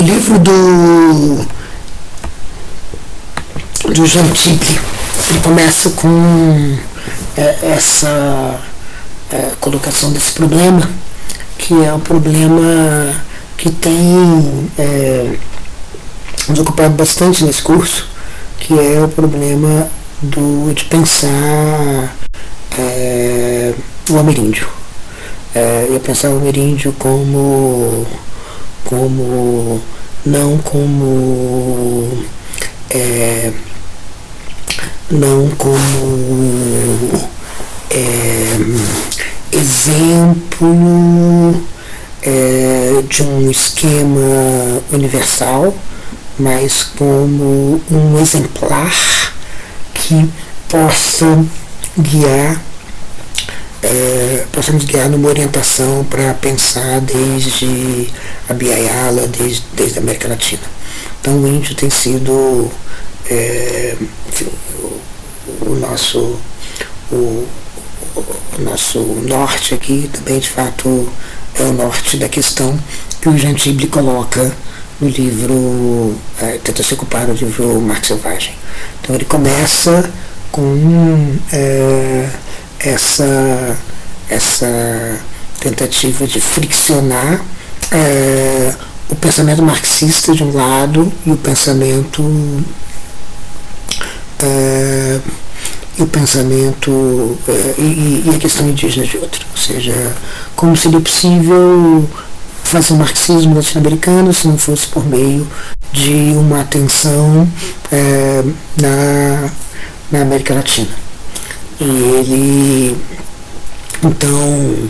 livro do Jean-Tibre, ele começa com essa colocação desse problema, que é um problema que tem nos ocupado bastante nesse curso, que é o problema de pensar o ameríndio. E pensar o ameríndio não como exemplo de um esquema universal, mas como um exemplar que possa possamos guiar numa orientação para pensar desde a Biayala, desde a América Latina. Então o índio tem sido o nosso norte aqui, também de fato é o norte da questão que o Jean-Tibre coloca no livro, tenta se ocupar no livro Marte Selvagem. Então ele começa com essa tentativa de friccionar o pensamento marxista de um lado e o pensamento e a questão indígena de outro. Ou seja, como seria possível fazer um marxismo latino-americano se não fosse por meio de uma atenção na América Latina. E ele então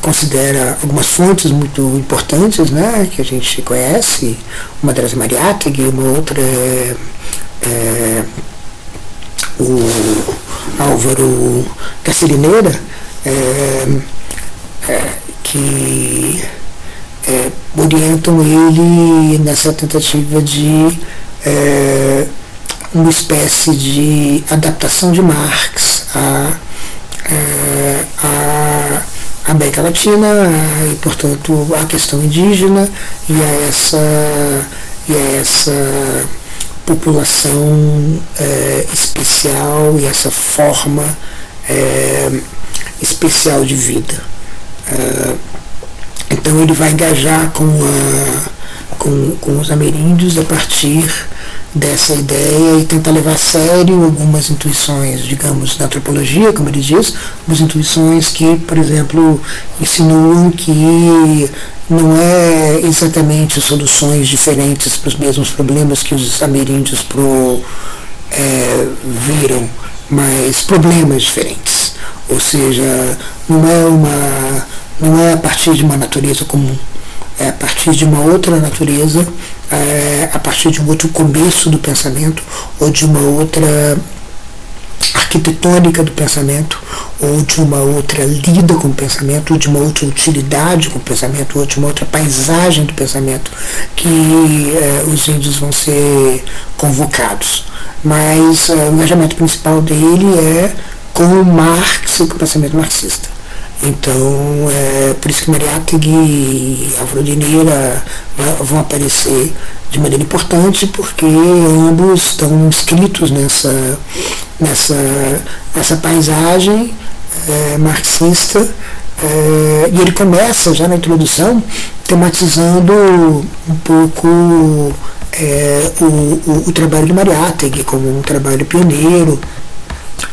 considera algumas fontes muito importantes, né, que a gente conhece. Uma delas é Mariátegui, uma outra é o Álvaro Carcerineira, que orientam ele nessa tentativa de uma espécie de adaptação de Marx à América Latina e, portanto, à questão indígena e a essa população especial e essa forma especial de vida. Então ele vai engajar com os ameríndios a partir dessa ideia e tentar levar a sério algumas intuições, digamos, da antropologia, como ele diz, algumas intuições que, por exemplo, insinuam que não é exatamente soluções diferentes para os mesmos problemas que os ameríndios viram, mas problemas diferentes. Ou seja, não é a partir de uma natureza comum, é a partir de uma outra natureza, a partir de um outro começo do pensamento, ou de uma outra arquitetônica do pensamento, ou de uma outra lida com o pensamento, ou de uma outra utilidade com o pensamento, ou de uma outra paisagem do pensamento, que os índios vão ser convocados. Mas o engajamento principal dele é com Marx e com o pensamento marxista. Então, por isso que Mariátegui e Álvaro Lineira vão aparecer de maneira importante, porque ambos estão inscritos nessa paisagem marxista, e ele começa já na introdução tematizando um pouco o trabalho de Mariátegui como um trabalho pioneiro,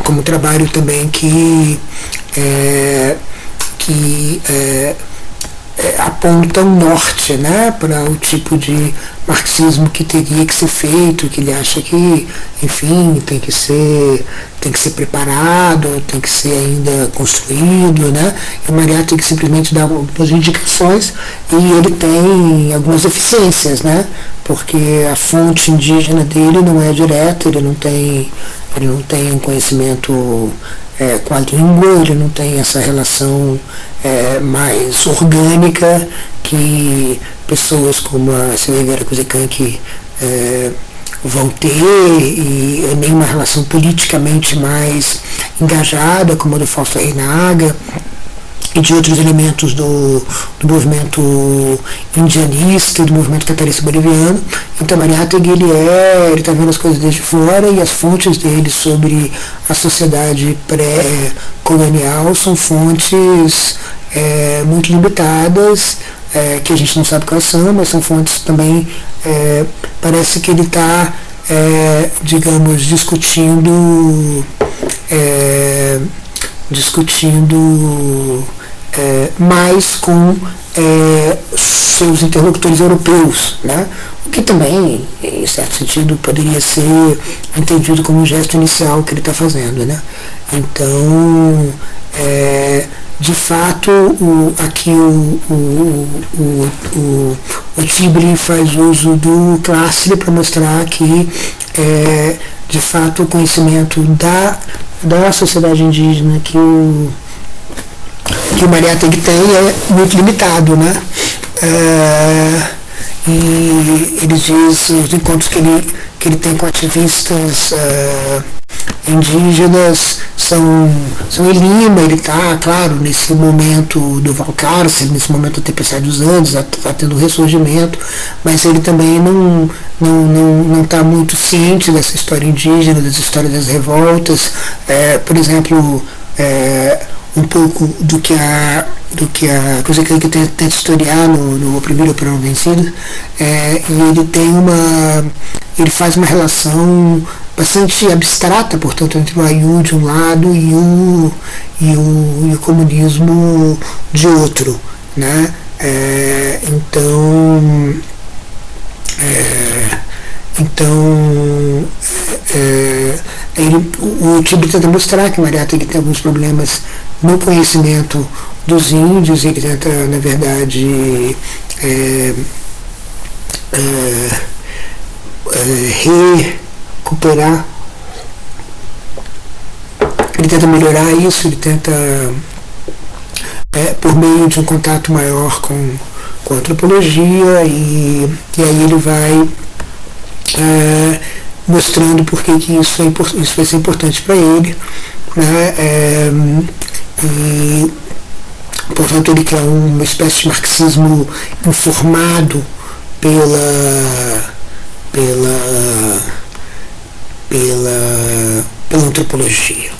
como um trabalho também que aponta um norte, né, para o tipo de marxismo que teria que ser feito, que ele acha que, enfim, tem que ser preparado, tem que ser ainda construído, né? E o Mariátegui simplesmente dá algumas indicações e ele tem algumas deficiências, né? Porque a fonte indígena dele não é direta, ele não tem um conhecimento com a língua, ele não tem essa relação mais orgânica que pessoas como a Silveira Kuzekank vão ter, e nem uma relação politicamente mais engajada como a do Fausto Reinaga. e de outros elementos do movimento indianista e do movimento catarista boliviano. Então Mariátegui ele está vendo as coisas desde fora, e as fontes dele sobre a sociedade pré-colonial são fontes muito limitadas, que a gente não sabe quais são, mas são fontes também, parece que ele está, digamos, discutindo mais com seus interlocutores europeus, né? O que também, em certo sentido, poderia ser entendido como um gesto inicial que ele está fazendo, né? Então, de fato, aqui o Tibli faz uso do Clastre para mostrar que, de fato, o conhecimento da sociedade indígena que o Mariátegui tem é muito limitado, né? E ele diz, os encontros que ele tem com ativistas indígenas são em Lima. Ele está, claro, nesse momento do Valcárcel, nesse momento da tempestade dos Andes, está tendo um ressurgimento, mas ele também não está muito ciente dessa história indígena, dessa história das revoltas. Por exemplo, um pouco do que a coisa que ele tenta historiar no Oprimido por Não Vencido, e ele faz uma relação bastante abstrata, portanto, entre o Ayu de um lado e o comunismo de outro, né? O Tibli tenta mostrar que Mariátegui tem alguns problemas no conhecimento dos índios. Ele tenta, na verdade, recuperar, ele tenta melhorar isso, ele tenta, por meio de um contato maior com a antropologia, e aí ele vai mostrando por que isso vai ser importante para ele, né? E, portanto, ele quer uma espécie de marxismo informado pela antropologia.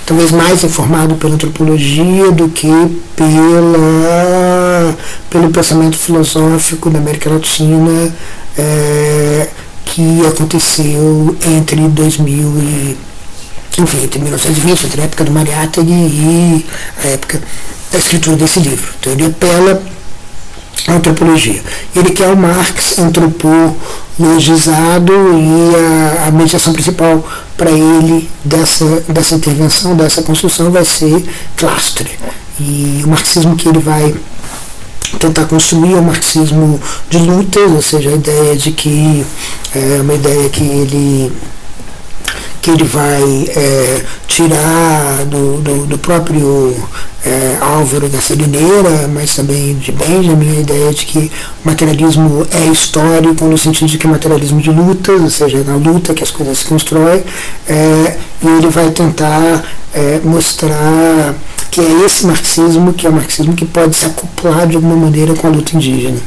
Talvez mais informado pela antropologia do que pelo pensamento filosófico da América Latina, que aconteceu entre 1920, entre a época do Mariátegui e a época da escritura desse livro. Então ele apela à antropologia. Ele quer o Marx antropologizado, e a mediação principal para ele dessa intervenção, dessa construção, vai ser Clastre. E o marxismo que ele vai tentar construir é um marxismo de lutas, ou seja, a ideia de que uma ideia que ele vai tirar do próprio Álvaro da Salineira, mas também de Benjamin, a ideia de que o materialismo é histórico, no sentido de que é materialismo de lutas, ou seja, é na luta que as coisas se constroem, e ele vai tentar mostrar que é esse marxismo, que é o marxismo que pode se acoplar de alguma maneira com a luta indígena.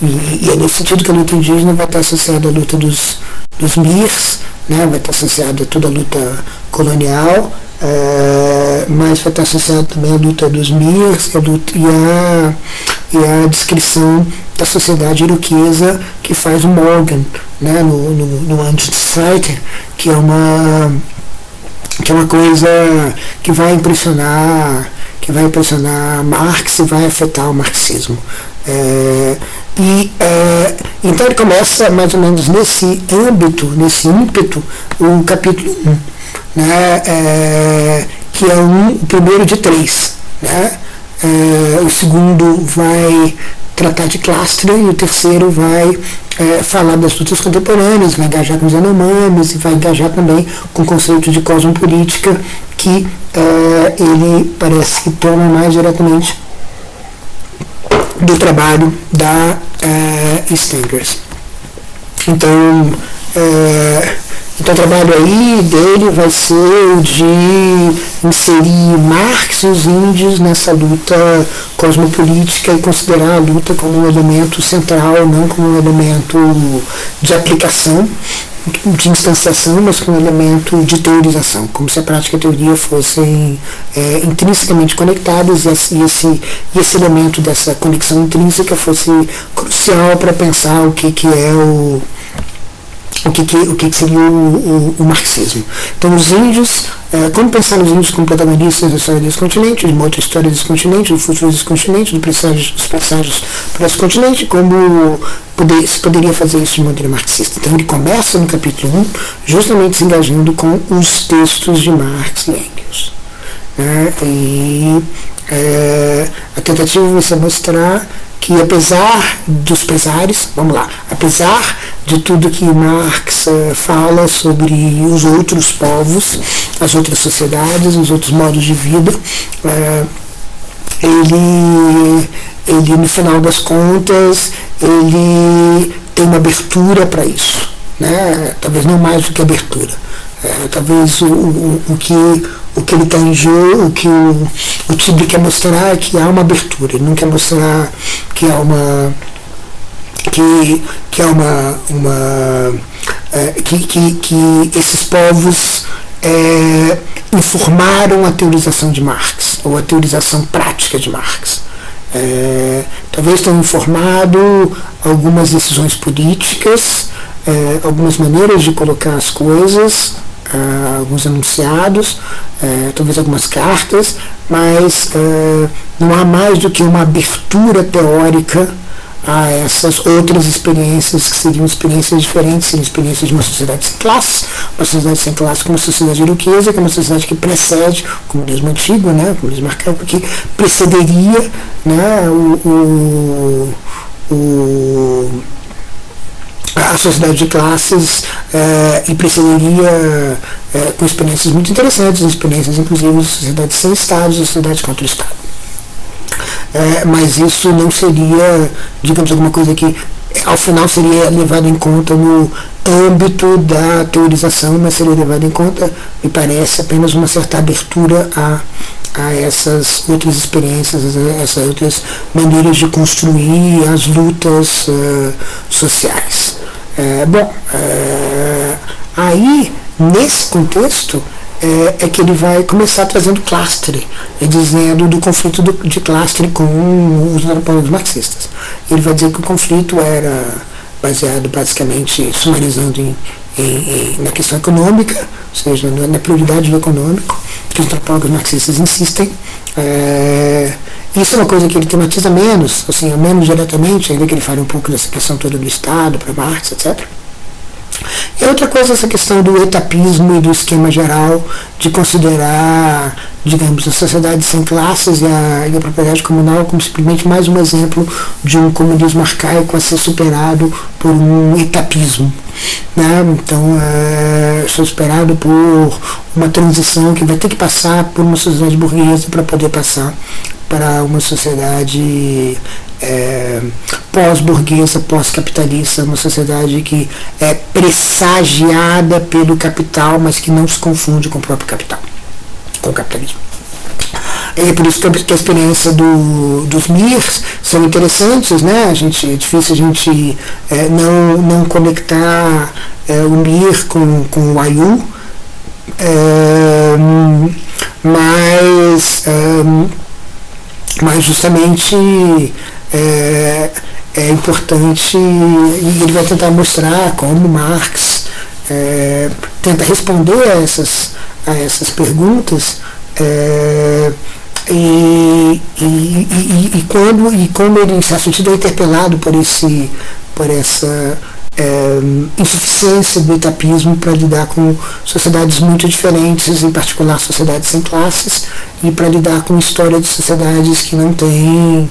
E é nesse sentido que a luta indígena vai estar associada à luta dos Mirs, né? Vai estar associada a toda a luta colonial, mas vai estar associada também à luta dos Mirs e a descrição da sociedade iroquesa que faz o Morgan, né? no Anti-Striker, que é uma coisa que vai impressionar Marx e vai afetar o marxismo. Então ele começa mais ou menos nesse âmbito, nesse ímpeto, o capítulo 1, né? Que é o primeiro de 3. Né? O segundo vai tratar de Clastre, e o terceiro vai falar das lutas contemporâneas, vai engajar com os Yanomamis, e vai engajar também com o conceito de cosmopolítica, que ele parece que toma mais diretamente do trabalho da Stengers. Então, Então o trabalho aí dele vai ser o de inserir Marx e os índios nessa luta cosmopolítica e considerar a luta como um elemento central, não como um elemento de aplicação, de instanciação, mas como um elemento de teorização, como se a prática e a teoria fossem intrinsecamente conectadas, e esse elemento dessa conexão intrínseca fosse crucial para pensar o que é o que seria o marxismo. Então os índios, como pensar nos índios como protagonistas da história desse continente, de uma outra história desse continente, do futuro desse continente, dos presságios para esse continente, como se poderia fazer isso de maneira marxista. Então ele começa no capítulo 1 justamente se engajando com os textos de Marx e Engels. A tentativa vai ser mostrar que apesar dos pesares, apesar de tudo que Marx fala sobre os outros povos, as outras sociedades, os outros modos de vida, ele no final das contas, ele tem uma abertura para isso, né? Talvez não mais do que abertura. Talvez o que ele está em jogo, o que o Tibli quer mostrar é que há uma abertura. Ele não quer mostrar que há que esses povos informaram a teorização de Marx, ou a teorização prática de Marx. Talvez tenham informado algumas decisões políticas, algumas maneiras de colocar as coisas, alguns enunciados, talvez algumas cartas, mas não há mais do que uma abertura teórica a essas outras experiências, que seriam experiências diferentes, seriam experiências de uma sociedade sem classe, uma sociedade sem classe como uma sociedade iroquesa, que é uma sociedade que precede o comunismo antigo, né, o comunismo arcaico, que precederia, né, a sociedade de classes, e precederia com experiências muito interessantes, experiências inclusive de sociedades sem Estado, sociedades contra o Estado. Mas isso não seria, digamos, alguma coisa que ao final seria levado em conta no âmbito da teorização, mas seria levado em conta, me parece, apenas uma certa abertura a essas outras experiências, a essas outras maneiras de construir as lutas sociais. Aí, nesse contexto, é que ele vai começar trazendo Clastre, dizendo do conflito de Clastre com os antropólogos marxistas. Ele vai dizer que o conflito era baseado, basicamente, sumarizando na questão econômica, ou seja, na prioridade do econômico, que os antropólogos marxistas insistem. Isso é uma coisa que ele tematiza menos, assim, menos diretamente, ainda que ele fale um pouco dessa questão toda do Estado, para Marx, etc. E outra coisa é essa questão do etapismo e do esquema geral de considerar, digamos, a sociedade sem classes e a propriedade comunal como simplesmente mais um exemplo de um comunismo arcaico a ser superado por um etapismo. Né? Então, ser superado por uma transição que vai ter que passar por uma sociedade burguesa para poder passar para uma sociedade pós-burguesa, pós-capitalista, uma sociedade que é pressagiada pelo capital, mas que não se confunde com o próprio capital, com o capitalismo. É por isso que a experiência dos MIRs são interessantes, né? É difícil a gente não conectar o MIR com o AIU, mas justamente é importante, e ele vai tentar mostrar como Marx tenta responder a essas perguntas, e como ele, em certo sentido, é interpelado por essa insuficiência do etapismo para lidar com sociedades muito diferentes, em particular sociedades sem classes, e para lidar com história de sociedades que não têm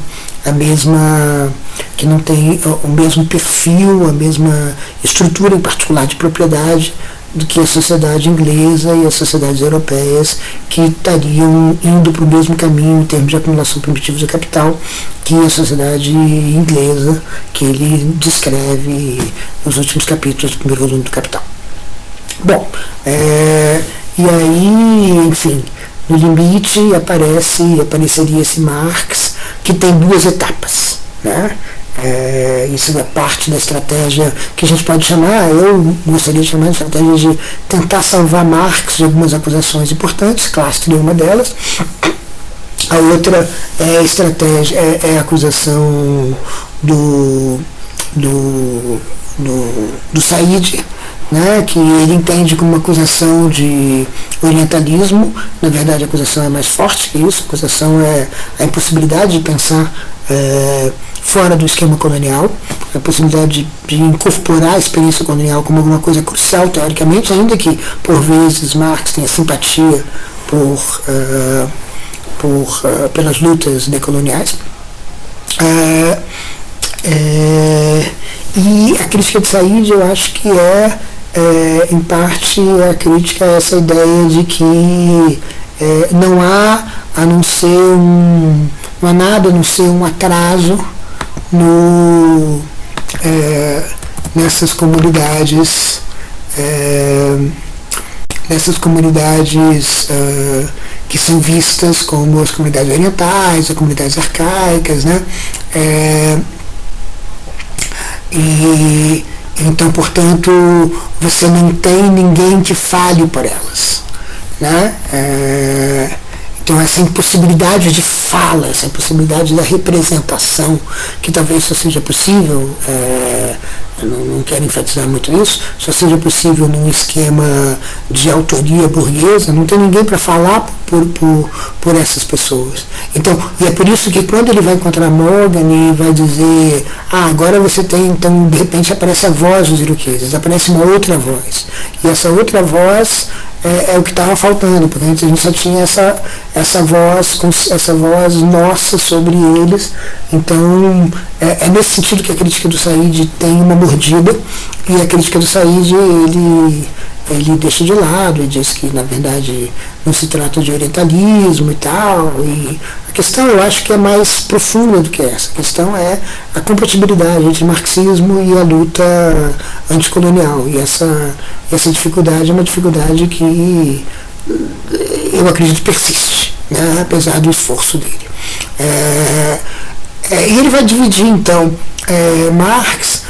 o mesmo perfil, a mesma estrutura, em particular de propriedade, do que a sociedade inglesa e as sociedades europeias, que estariam indo para o mesmo caminho em termos de acumulação primitiva de capital que a sociedade inglesa, que ele descreve nos últimos capítulos do primeiro volume do Capital. Bom, e aí, enfim, no limite apareceria esse Marx, que tem duas etapas, né? Isso é parte da estratégia que a gente pode chamar, eu gostaria de chamar de estratégia de tentar salvar Marx de algumas acusações importantes, Clastre é uma delas. A outra é a estratégia, é a acusação do Said, né, que ele entende como uma acusação de orientalismo. Na verdade, a acusação é mais forte que isso. A acusação é a impossibilidade de pensar fora do esquema colonial, a possibilidade de incorporar a experiência colonial como alguma coisa crucial, teoricamente, ainda que, por vezes, Marx tenha simpatia pelas lutas decoloniais. E a crítica de Said, eu acho que em parte, a crítica a essa ideia de que não há nada a não ser um atraso nessas comunidades que são vistas como as comunidades orientais, as comunidades arcaicas, né? E então, portanto, você não tem ninguém que fale por elas, né? Então, essa impossibilidade de fala, essa impossibilidade da representação, que talvez só seja possível, eu não quero enfatizar muito isso, só seja possível num esquema de autoria burguesa, não tem ninguém para falar por essas pessoas. Então, e é por isso que quando ele vai encontrar Morgan e vai dizer, agora você tem, então de repente aparece a voz dos iroqueses, aparece uma outra voz. E essa outra voz é o que estava faltando, porque antes a gente só tinha essa voz nossa sobre eles. Então, é nesse sentido que a crítica do Said tem uma mordida, e a crítica do Said, ele deixa de lado e diz que, na verdade, não se trata de orientalismo e tal. E a questão, eu acho que é mais profunda do que essa. A questão é a compatibilidade entre o marxismo e a luta anticolonial. E essa dificuldade é uma dificuldade que eu acredito persiste, né, apesar do esforço dele. E ele vai dividir, então, Marx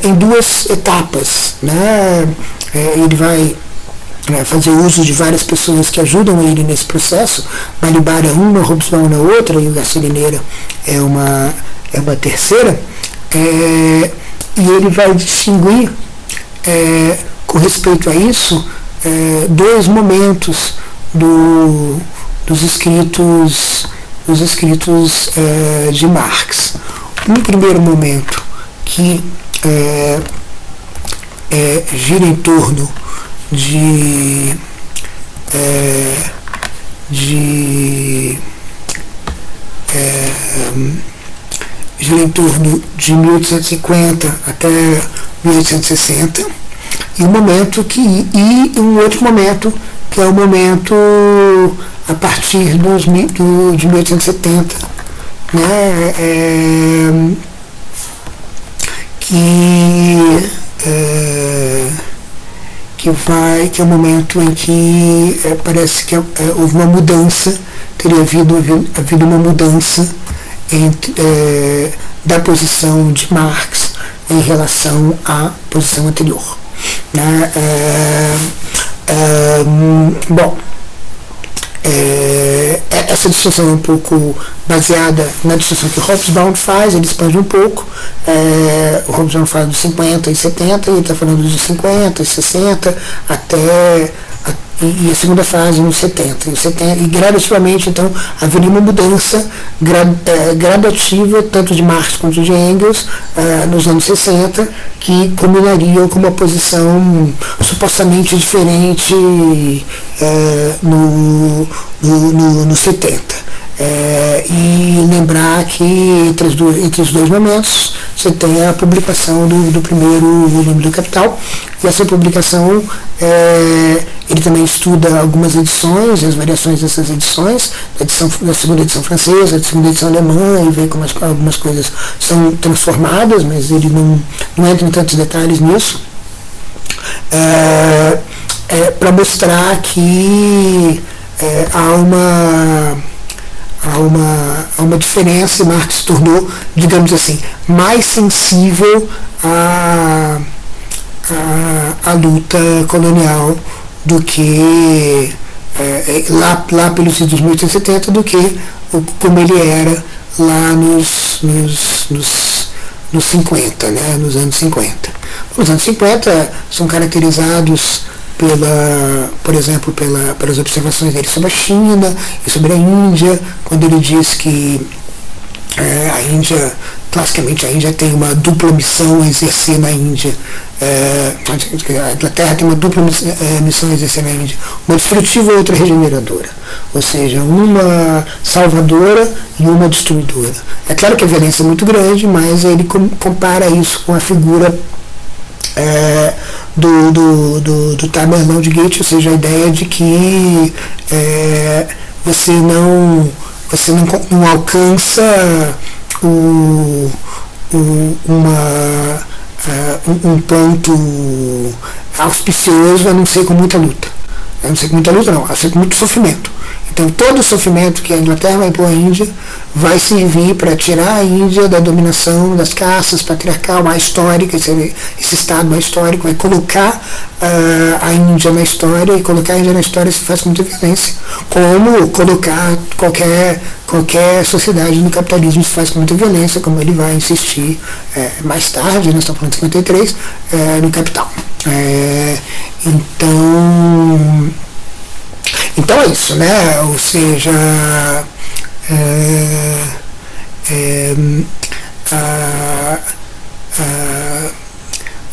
em duas etapas, né? Ele vai fazer uso de várias pessoas que ajudam ele nesse processo. Balibar é uma, Hobsbawm é outra, e o Garcia Linera é uma terceira. E ele vai distinguir, com respeito a isso, dois momentos dos escritos de Marx. Um primeiro momento que gira em torno gira em torno de 1850 até 1860, e um outro momento que é o momento a partir de 1870, né? Que é o momento em que parece que houve uma mudança, teria havido uma mudança da posição de Marx em relação à posição anterior, né? Bom, essa discussão é um pouco baseada na discussão que o Hobsbawm faz, ele expande um pouco. O Hobsbawm fala dos 50 e 70, e ele está falando dos 50 e 60 e a segunda fase nos 70. E gradativamente, então, haveria uma mudança gradativa, tanto de Marx quanto de Engels, nos anos 60, que combinariam com uma posição supostamente diferente nos 70. E lembrar que entre os dois momentos você tem a publicação do primeiro volume do Capital, e essa publicação ele também estuda algumas edições, as variações dessas edições, da segunda edição francesa, da segunda edição alemã, e vê como algumas coisas são transformadas, mas ele não entra em tantos detalhes nisso. para mostrar que há uma diferença, e Marx se tornou, digamos assim, mais sensível à luta colonial do que lá pelos anos 1870 do que como ele era lá nos 50, né, nos anos 50. Os anos 50 são caracterizados por exemplo, pelas observações dele sobre a China e sobre a Índia, quando ele diz que a Índia, classicamente a Índia tem uma dupla missão a exercer na Índia. A Inglaterra tem uma dupla missão a exercer na Índia, uma destrutiva e outra regeneradora, ou seja, uma salvadora e uma destruidora. É claro que a violência é muito grande, mas ele compara isso com a figura do Tamerlão de Goethe, ou seja, a ideia de que você não alcança um ponto auspicioso a não ser com muita luta. A não ser com muita luta não, a ser com muito sofrimento. Então todo o sofrimento que a Inglaterra vai pôr à Índia vai servir para tirar a Índia da dominação das castas patriarcal mais histórica, esse Estado mais histórico, vai colocar a Índia na história, e colocar a Índia na história se faz com muita violência, como colocar qualquer sociedade no capitalismo se faz com muita violência, como ele vai insistir mais tarde, nós estamos falando de 53, no Capital. Então é isso, né? Ou seja,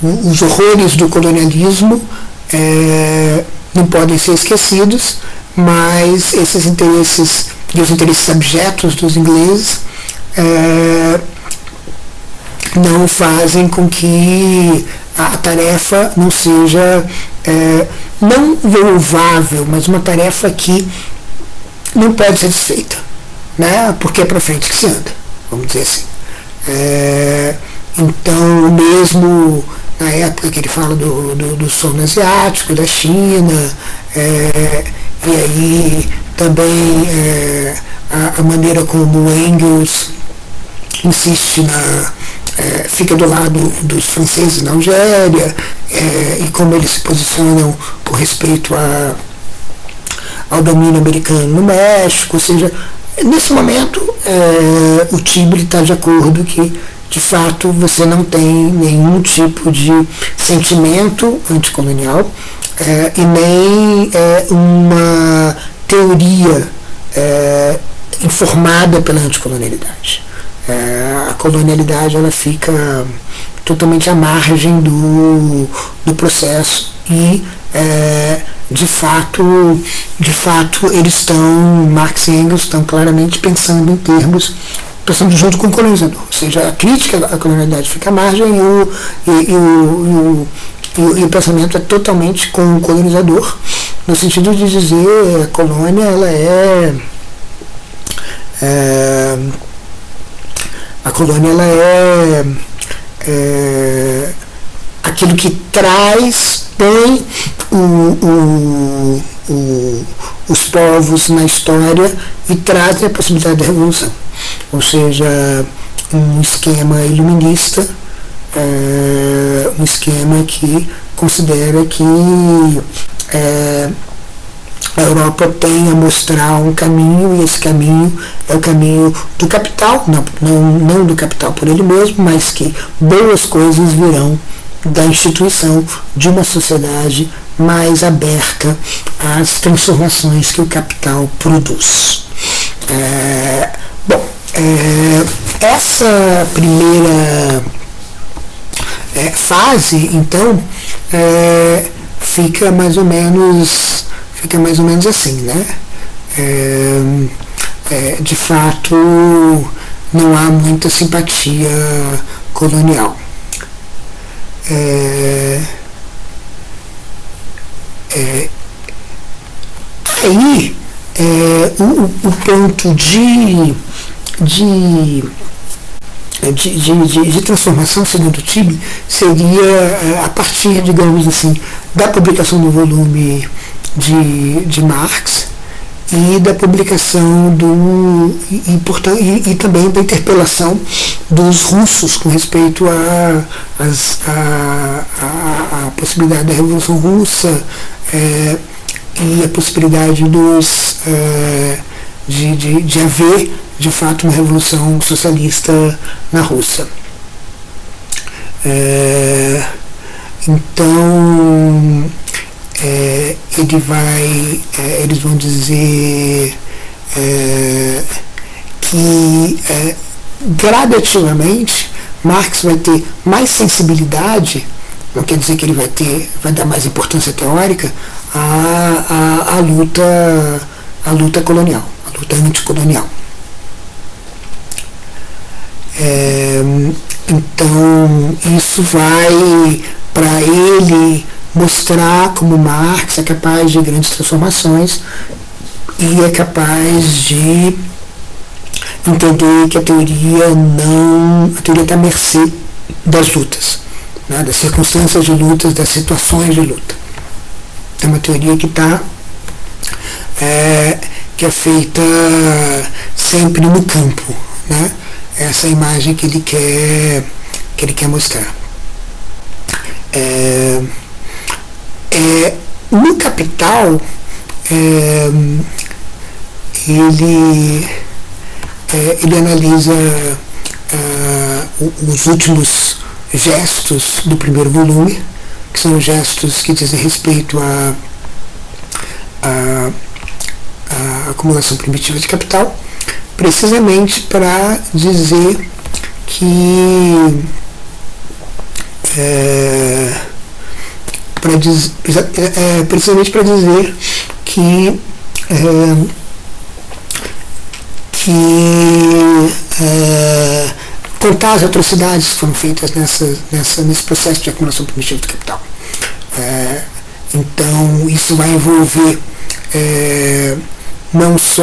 os horrores do colonialismo não podem ser esquecidos, mas esses interesses e os interesses abjetos dos ingleses não fazem com que a tarefa não seja não louvável, mas uma tarefa que não pode ser desfeita, né? Porque é para frente que se anda, vamos dizer assim. Então, mesmo na época que ele fala do sono asiático, da China, e aí também a maneira como Engels insiste fica do lado dos franceses na Algéria, e como eles se posicionam por respeito ao domínio americano no México. Ou seja, nesse momento o Tiberi está de acordo que de fato você não tem nenhum tipo de sentimento anticolonial e nem uma teoria informada pela anticolonialidade. A colonialidade ela fica totalmente à margem do processo e de fato eles estão, Marx e Engels estão claramente pensando junto com o colonizador, ou seja, a crítica à colonialidade fica à margem e o pensamento é totalmente com o colonizador, no sentido de dizer a colônia ela a colônia ela aquilo que põe os povos na história e traz a possibilidade da revolução. Ou seja, um esquema iluminista, um esquema que considera que a Europa tem a mostrar um caminho, e esse caminho é o caminho do capital, não do capital por ele mesmo, mas que boas coisas virão da instituição de uma sociedade mais aberta às transformações que o capital produz. Essa primeira fase, então, fica mais ou menos assim, né? De fato, não há muita simpatia colonial. Aí, o ponto de de transformação, segundo o Tibni, seria a partir, digamos assim, da publicação do volume de Marx e da publicação e também da interpelação dos russos com respeito à possibilidade da Revolução Russa e a possibilidade de haver de fato uma revolução socialista na Rússia. Então eles vão dizer que gradativamente Marx vai ter mais sensibilidade, não quer dizer que ele vai dar mais importância teórica à luta colonial, à luta anticolonial. Então isso vai para ele mostrar como Marx é capaz de grandes transformações e é capaz de entender que a teoria está à mercê das lutas, né, das circunstâncias de lutas, das situações de luta. É uma teoria que é feita sempre no campo, né? Essa é a imagem que ele quer mostrar. No Capital, ele analisa os últimos gestos do primeiro volume, que são gestos que dizem respeito à acumulação primitiva de capital, precisamente para dizer que precisamente para dizer que contar as atrocidades que foram feitas nesse processo de acumulação primitiva de capital. Então isso vai envolver não só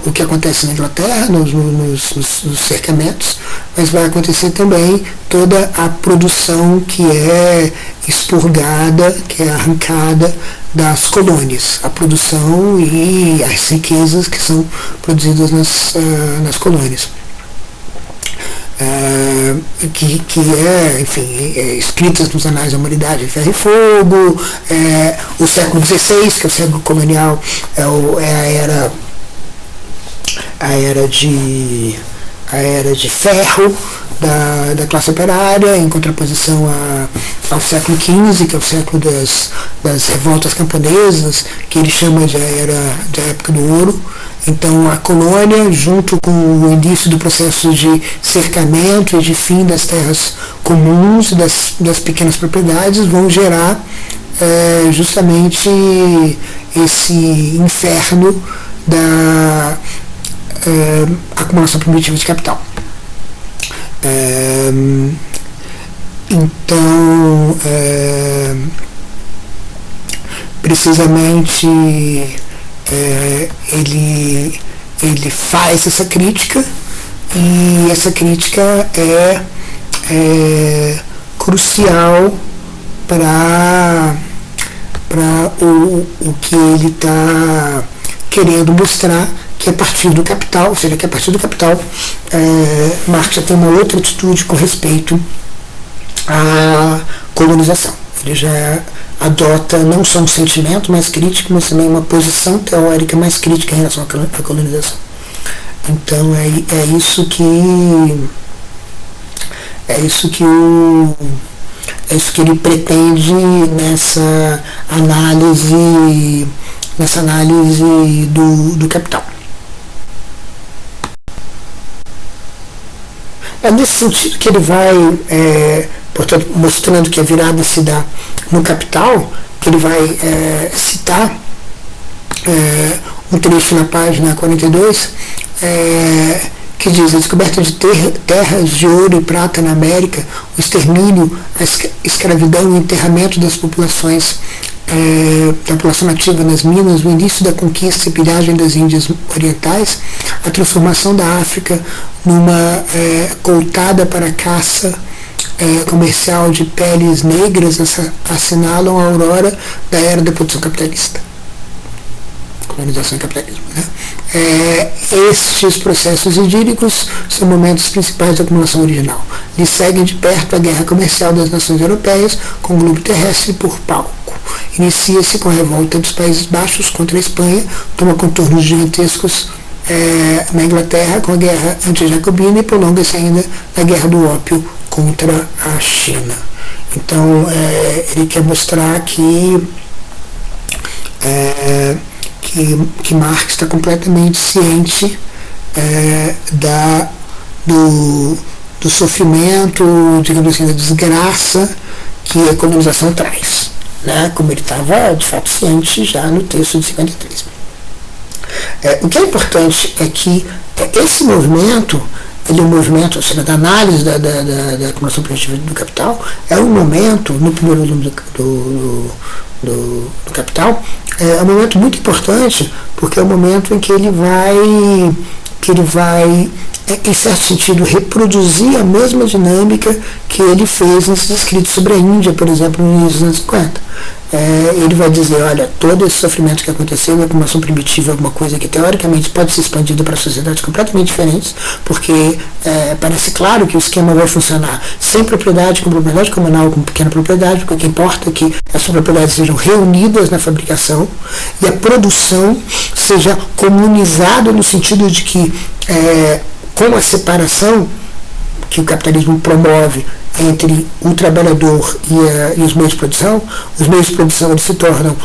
o que acontece na Inglaterra, nos cercamentos, mas vai acontecer também toda a produção que é expurgada, que é arrancada das colônias, a produção e as riquezas que são produzidas nas colônias. Que enfim, escritas nos anais da humanidade em Ferro e Fogo, o século XVI, que é o século colonial, é a era de ferro da classe operária, em contraposição ao século XV, que é o século das revoltas camponesas, que ele chama de época do ouro. Então a colônia, junto com o início do processo de cercamento e de fim das terras comuns, das pequenas propriedades, vão gerar justamente esse inferno da acumulação primitiva de capital. Então, precisamente, ele faz essa crítica, e essa crítica é crucial para o que ele está querendo mostrar, que é a partir do capital, ou seja, que a partir do capital Marx já tem uma outra atitude com respeito à colonização. Ele já adota não só um sentimento mais crítico, mas também uma posição teórica mais crítica em relação à colonização. Então é isso que ele pretende nessa análise do capital. É nesse sentido que ele vai, portanto, mostrando que a virada se dá no capital, que ele vai citar um trecho na página 42, que diz: a descoberta de terras de ouro e prata na América, o extermínio, a escravidão e o enterramento das populações da população nativa nas minas, o início da conquista e pilhagem das Índias Orientais, a transformação da África numa coutada para caça comercial de peles negras assinalam a aurora da era da produção capitalista. Colonização e capitalismo. Estes processos idílicos são momentos principais da acumulação original. Lhes seguem de perto a guerra comercial das nações europeias com o globo terrestre por palco. Inicia-se com a revolta dos Países Baixos contra a Espanha, toma contornos gigantescos na Inglaterra com a guerra anti-jacobina e prolonga-se ainda na guerra do ópio contra a China. Então, ele quer mostrar que Marx está completamente ciente do sofrimento, digamos assim, da desgraça que a colonização traz, né? Como ele estava de fato ciente já no texto de 53. O que é importante é que esse movimento, ele é um movimento, ou seja, da análise da acumulação primitiva do capital, é um momento, no primeiro volume do Capital, é um momento muito importante, porque é um momento em que ele vai em certo sentido, reproduzir a mesma dinâmica que ele fez nesses escritos sobre a Índia, por exemplo, no início dos anos 50. Ele vai dizer, olha, todo esse sofrimento que aconteceu, a acumulação primitiva é alguma coisa que teoricamente pode ser expandida para sociedades completamente diferentes, porque parece claro que o esquema vai funcionar sem propriedade, com propriedade comunal, com pequena propriedade, porque o que importa é que essas propriedades sejam reunidas na fabricação e a produção seja comunizada no sentido de que com a separação que o capitalismo promove entre o trabalhador e os meios de produção eles se tornam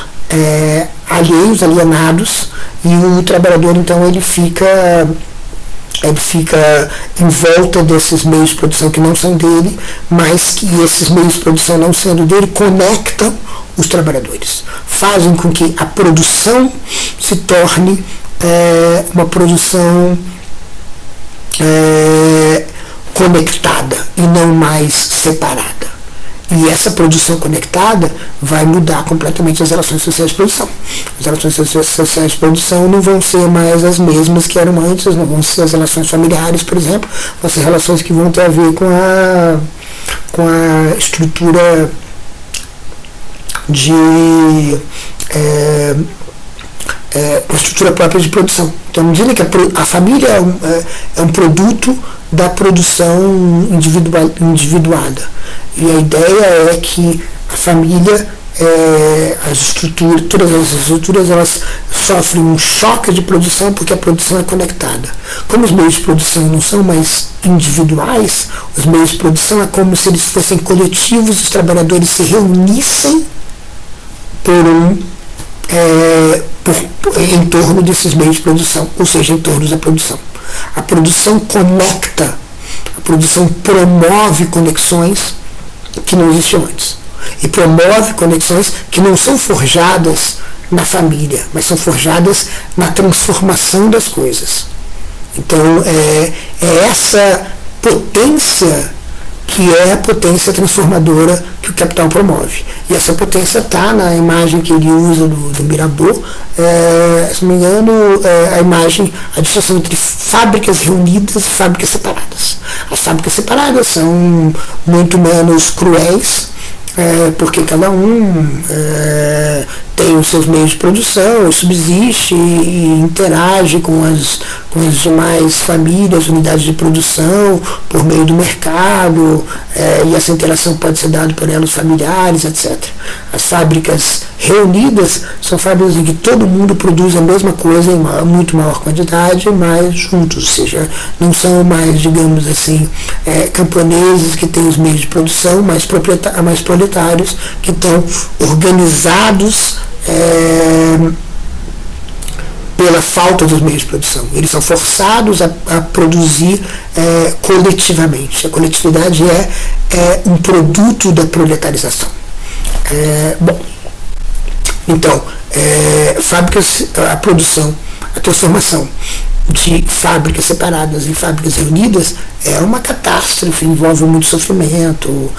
alienados, e o trabalhador então ele fica em volta desses meios de produção que não são dele, mas que esses meios de produção não sendo dele conectam os trabalhadores, fazem com que a produção se torne uma produção conectada e não mais separada. E essa produção conectada vai mudar completamente as relações sociais de produção. As relações sociais de produção não vão ser mais as mesmas que eram antes, não vão ser as relações familiares, por exemplo, vão ser relações que vão ter a ver com a estrutura com a estrutura própria de produção. Então, à medida que a família é um produto da produção individuada. E a ideia é que a família, todas as estruturas, elas sofrem um choque de produção porque a produção é conectada. Como os meios de produção não são mais individuais, os meios de produção é como se eles fossem coletivos, os trabalhadores se reunissem em torno desses meios de produção, ou seja, em torno da produção. A produção conecta, a produção promove conexões que não existiam antes. E promove conexões que não são forjadas na família, mas são forjadas na transformação das coisas. Então, é essa potência que é a potência transformadora que o capital promove. E essa potência está na imagem que ele usa do Mirabeau, se não me engano, a distinção entre fábricas reunidas e fábricas separadas. As fábricas separadas são muito menos cruéis, porque cada um tem os seus meios de produção, subsiste e interage com as demais famílias, unidades de produção, por meio do mercado, e essa interação pode ser dada por elos familiares, etc. As fábricas reunidas são fábricas em que todo mundo produz a mesma coisa em muito maior quantidade, mas juntos, ou seja, não são mais, digamos assim, camponeses que têm os meios de produção, mais proletários que estão organizados pela falta dos meios de produção. Eles são forçados a produzir coletivamente. A coletividade é um produto da proletarização. Então, fábricas, a produção, a transformação de fábricas separadas e fábricas reunidas é uma catástrofe, envolve muito sofrimento,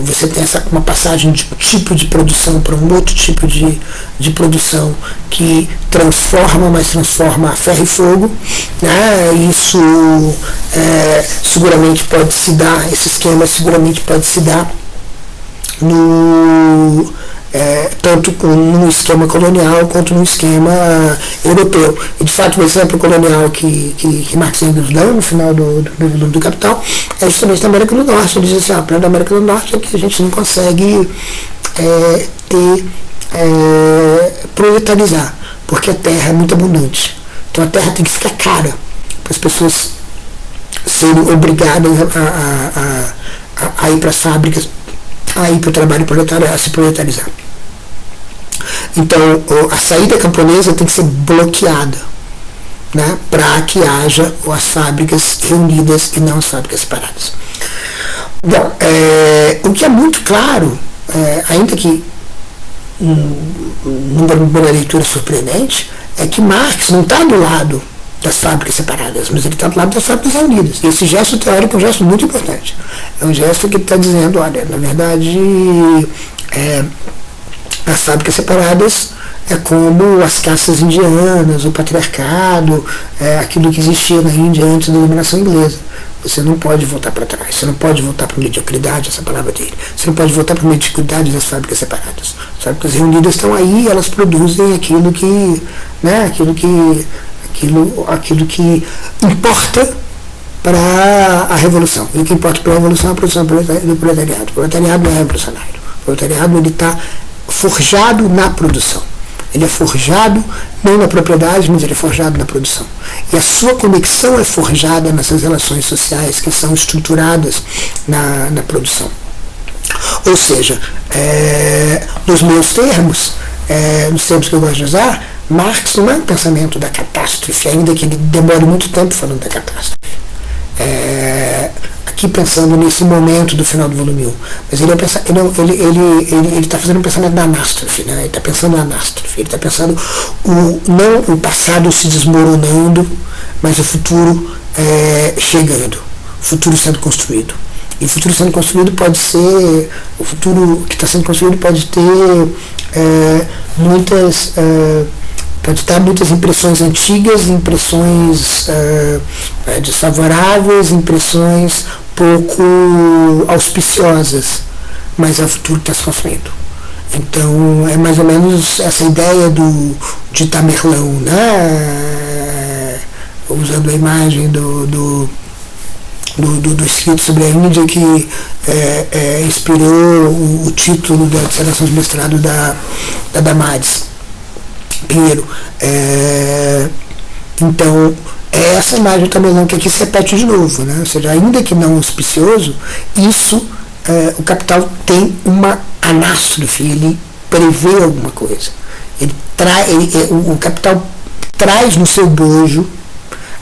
você tem uma passagem de um tipo de produção para um outro tipo de produção que transforma, mas transforma a ferro e fogo, né? Isso seguramente pode se dar, esse esquema seguramente pode se dar tanto no esquema colonial quanto no esquema europeu. E, de fato, o exemplo colonial que Marx e Engels dão no final do Capital é justamente na América do Norte. Ele diz assim, o problema da América do Norte é que a gente não consegue proletarizar, porque a terra é muito abundante. Então a terra tem que ficar cara para as pessoas serem obrigadas a ir para as fábricas, a ir para o trabalho proletário, a se proletarizar. Então, a saída camponesa tem que ser bloqueada, né, para que haja as fábricas reunidas e não as fábricas separadas. Bom, o que é muito claro, ainda que numa leitura surpreendente, é que Marx não está do lado das fábricas separadas, mas ele está do lado das fábricas reunidas. E esse gesto teórico é um gesto muito importante. É um gesto que está dizendo, olha, na verdade, as fábricas separadas é como as caças indianas, o patriarcado, aquilo que existia na Índia antes da dominação inglesa. Você não pode voltar para trás, você não pode voltar para a mediocridade, essa palavra dele. Você não pode voltar para a mediocridade das fábricas separadas. As fábricas reunidas estão aí, elas produzem aquilo que importa para a revolução. E o que importa para a revolução é a produção do proletariado. O proletariado não é revolucionário. O proletariado está forjado na produção. Ele é forjado não na propriedade, mas ele é forjado na produção. E a sua conexão é forjada nessas relações sociais que são estruturadas na produção. Ou seja, nos meus termos, nos termos que eu gosto de usar, Marx não é um pensamento da catástrofe, ainda que ele demore muito tempo falando da catástrofe. Aqui pensando nesse momento do final do volume 1, mas ele está fazendo um pensamento da anástrofe, né? Ele está pensando na anástrofe, ele está pensando não o passado se desmoronando, mas o futuro chegando, o futuro sendo construído. E o futuro sendo construído pode ser, o futuro que está sendo construído pode ter pode dar muitas impressões antigas, impressões desfavoráveis, impressões pouco auspiciosas, mas é o futuro que está se construindo. Então é mais ou menos essa ideia de Tamerlão, né? Usando a imagem do escrito sobre a Índia que inspirou o título da dissertação de mestrado da Damares Pinheiro. Então, é essa imagem do Tamerlão que aqui se repete de novo, né? Ou seja, ainda que não auspicioso, o Capital tem uma anástrofe, ele prevê alguma coisa. O Capital traz no seu bojo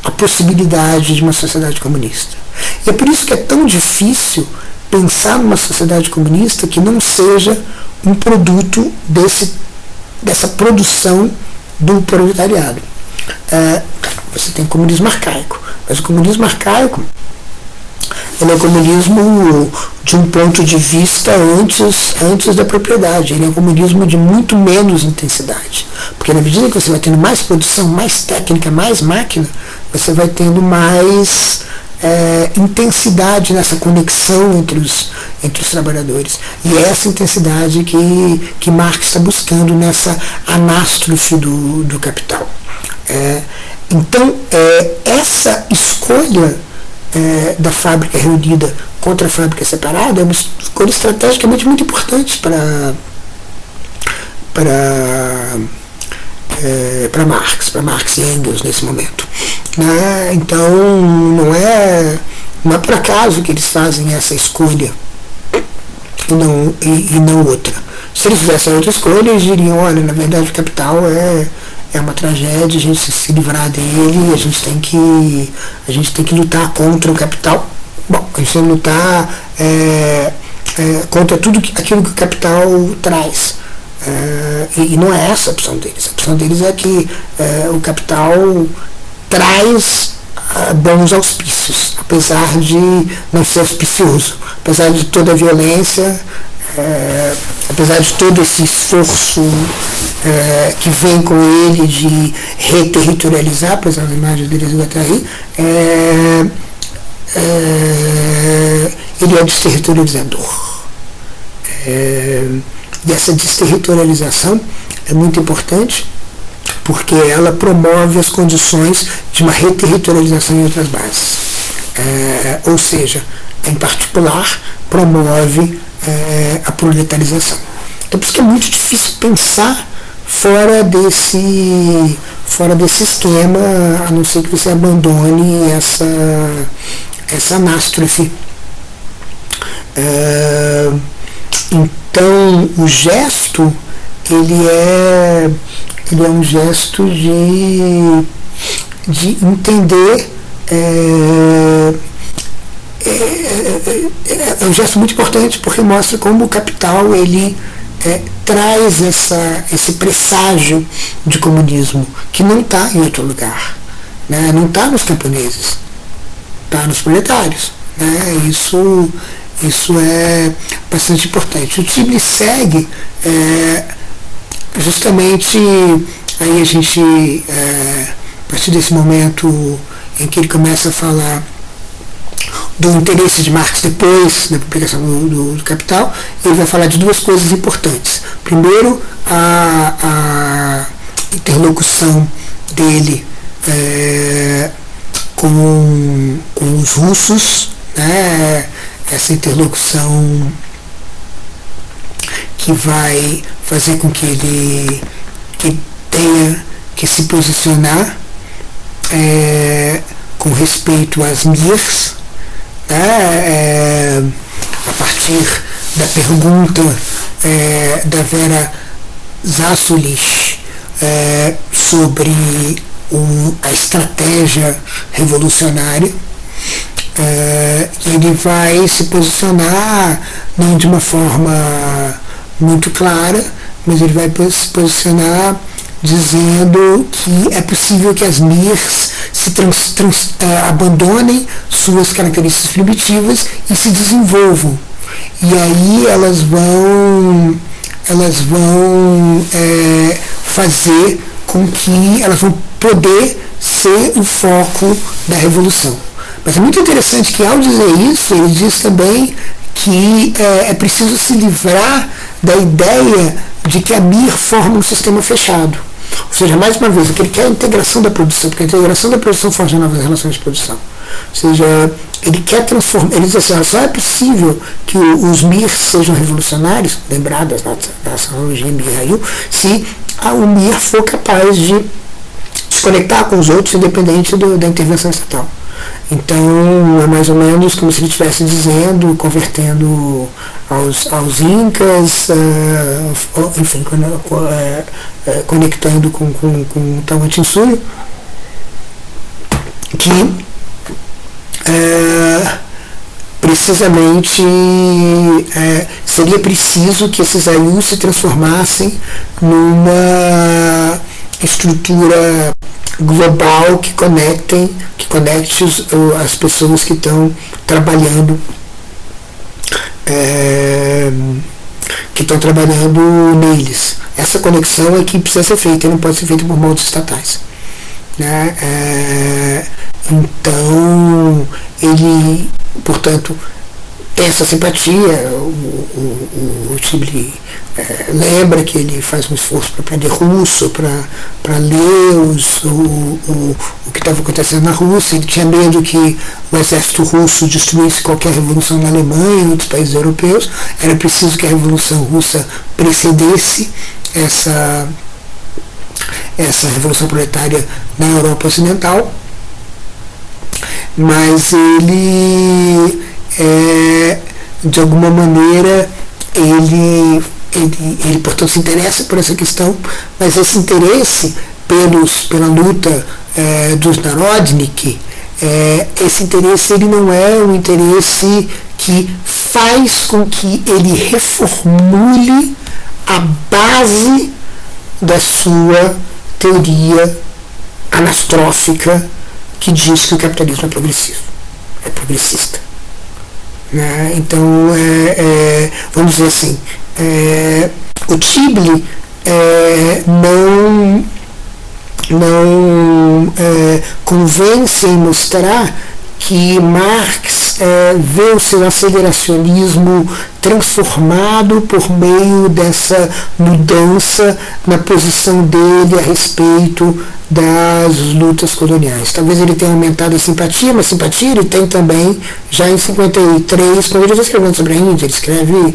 a possibilidade de uma sociedade comunista. E é por isso que é tão difícil pensar numa sociedade comunista que não seja um produto dessa produção do proletariado. Você tem comunismo arcaico, mas o comunismo arcaico ele é o comunismo de um ponto de vista antes da propriedade. Ele é um comunismo de muito menos intensidade, porque na medida que você vai tendo mais produção, mais técnica, mais máquina, você vai tendo mais intensidade nessa conexão entre os trabalhadores. E é essa intensidade que Marx está buscando nessa anástrofe do Capital. Então, essa escolha da fábrica reunida contra a fábrica separada é uma escolha estrategicamente muito importante para Marx e Engels nesse momento. Então, não é por acaso que eles fazem essa escolha e não outra. Se eles fizessem outra escolha, eles diriam, olha, na verdade o Capital é uma tragédia, a gente tem que se livrar dele, a gente tem que lutar contra o Capital. Bom, a gente tem que lutar contra tudo aquilo que o Capital traz. E não é essa a opção deles. A opção deles é que o Capital traz bons auspícios, apesar de não ser auspicioso, apesar de toda a violência, apesar de todo esse esforço que vem com ele de reterritorializar, apesar das imagens dele até aí, ele é desterritorializador. E essa desterritorialização é muito importante, porque ela promove as condições de uma reterritorialização em outras bases. Ou seja, em particular, promove a proletarização. Então, por isso que é muito difícil pensar fora desse esquema, a não ser que você abandone essa anástrofe. Então, o gesto, ele é um gesto de entender, é um gesto muito importante, porque mostra como o capital ele traz esse presságio de comunismo que não está em outro lugar, né? Não está nos camponeses, está nos proletários, né? Isso é bastante importante. O Tibli segue justamente, aí a gente, a partir desse momento em que ele começa a falar do interesse de Marx depois da publicação do Capital, ele vai falar de duas coisas importantes. Primeiro, a interlocução dele com os russos, né? Essa interlocução que vai fazer com que ele tenha que se posicionar com respeito às MIRs, né? A partir da pergunta da Vera Zasulich sobre a estratégia revolucionária, ele vai se posicionar não de uma forma muito clara, mas ele vai se posicionar dizendo que é possível que as MIRs abandonem suas características primitivas e se desenvolvam. E aí elas vão fazer com que elas vão poder ser o foco da revolução. Mas é muito interessante que, ao dizer isso, ele diz também que é preciso se livrar da ideia de que a MIR forma um sistema fechado. Ou seja, mais uma vez, o que ele quer é a integração da produção, porque a integração da produção forja novas relações de produção. Ou seja, ele quer transformar, ele diz assim, só é possível que os MIR sejam revolucionários, lembradas da analogia MIR-Rail, se o MIR for capaz de se conectar com os outros, independente da intervenção estatal. Então, é mais ou menos como se ele estivesse dizendo, convertendo aos incas, enfim, conectando com o Tawantinsuyo, que precisamente seria preciso que esses ayus se transformassem numa estrutura global que conecte as pessoas que estão trabalhando neles. Essa conexão é que precisa ser feita, não pode ser feita por moldes estatais, né? Então ele, portanto, tem essa simpatia. O Tibli lembra que ele faz um esforço para aprender russo, para ler o que estava acontecendo na Rússia. Ele tinha medo que o exército russo destruísse qualquer revolução na Alemanha e em outros países europeus. Era preciso que a revolução russa precedesse essa revolução proletária na Europa Ocidental. Mas ele, de alguma maneira, ele portanto se interessa por essa questão, mas esse interesse pela luta dos Narodnik, esse interesse ele não é um interesse que faz com que ele reformule a base da sua teoria anastrófica que diz que o capitalismo é progressivo, é progressista. Né? Então, vamos dizer assim, o Tibli não convence em mostrar que Marx vê o seu aceleracionismo transformado por meio dessa mudança na posição dele a respeito das lutas coloniais. Talvez ele tenha aumentado a simpatia, mas simpatia ele tem também já em 53, quando ele está escrevendo sobre a Índia, ele escreve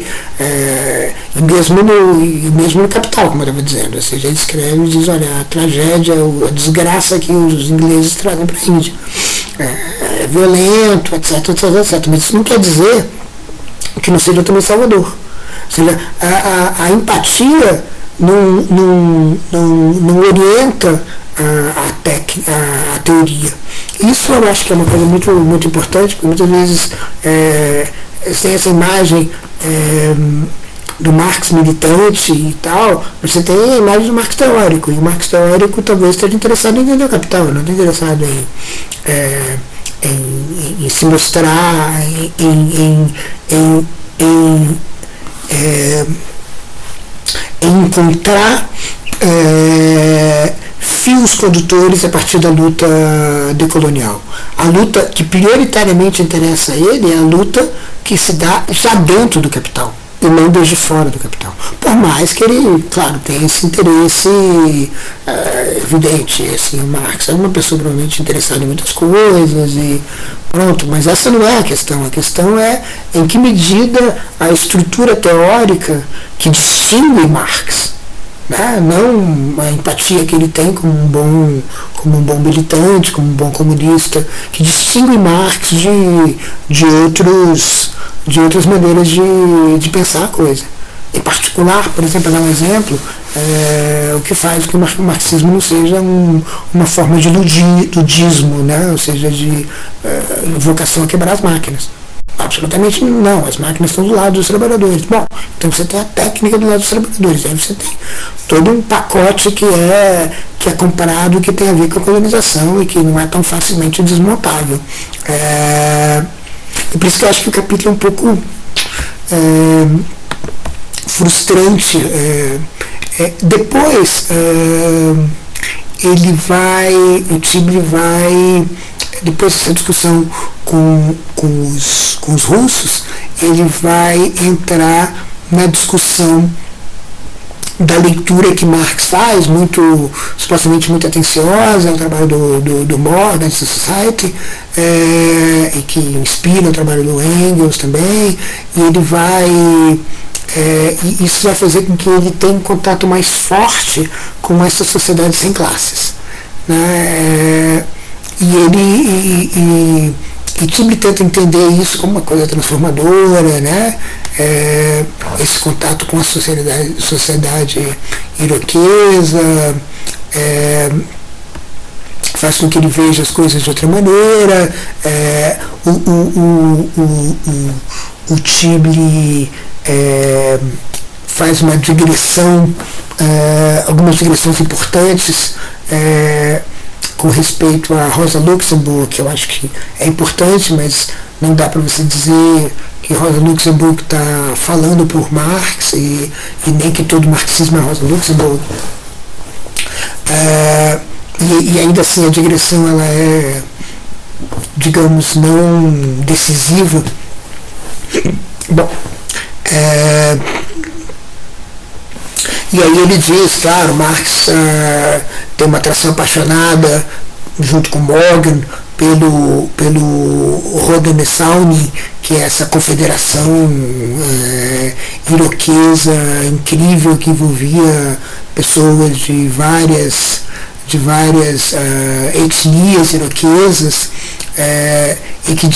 mesmo no Capital, como eu estava dizendo, ou seja, ele escreve e diz, olha, a tragédia, a desgraça que os ingleses trazem para a Índia. É violento, etc, etc, etc. Mas isso não quer dizer que não seja também salvador. Ou seja, a empatia não orienta a teoria. Isso eu acho que é uma coisa muito, muito importante, porque muitas vezes sem essa imagem do Marx militante e tal, você tem a imagem do Marx teórico, e o Marx teórico talvez esteja interessado em entender o capital, não está interessado em se mostrar, em encontrar fios condutores a partir da luta decolonial. A luta que prioritariamente interessa a ele é a luta que se dá já dentro do capital e não desde fora do capital. Por mais que ele, claro, tenha esse interesse evidente, assim, o Marx é uma pessoa provavelmente interessada em muitas coisas e pronto, mas essa não é a questão. A questão é em que medida a estrutura teórica que distingue Marx, né, não a empatia que ele tem como um bom militante, como um bom comunista, que distingue Marx de outras maneiras de pensar a coisa. Em particular, por exemplo, dar um exemplo, o que faz com que o marxismo não seja uma forma de ludismo, né? Ou seja, de vocação a quebrar as máquinas. Absolutamente não, as máquinas estão do lado dos trabalhadores. Bom, então você tem a técnica do lado dos trabalhadores, aí você tem todo um pacote que é comparado, que tem a ver com a colonização e que não é tão facilmente desmontável. E por isso que eu acho que o capítulo é um pouco frustrante. Depois o Tibli vai, depois dessa discussão com os russos, ele vai entrar na discussão da leitura que Marx faz, supostamente muito atenciosa, o trabalho do Modern Society, e que inspira o trabalho do Engels também, e ele vai e isso vai fazer com que ele tenha um contato mais forte com essa sociedade sem classes, né? E Tibli tenta entender isso como uma coisa transformadora, né? Esse contato com a sociedade iroquesa faz com que ele veja as coisas de outra maneira. O Tibli faz uma digressão, algumas digressões importantes com respeito a Rosa Luxemburg, que eu acho que é importante, mas não dá para você dizer que Rosa Luxemburg está falando por Marx e nem que todo marxismo é Rosa Luxemburg. E ainda assim a digressão ela é, digamos, não decisiva. Bom, e aí ele diz, claro, Marx tem uma atração apaixonada, junto com Morgan, pelo Haudenosaunee, que é essa confederação iroquesa incrível que envolvia pessoas de várias etnias iroquesas, e que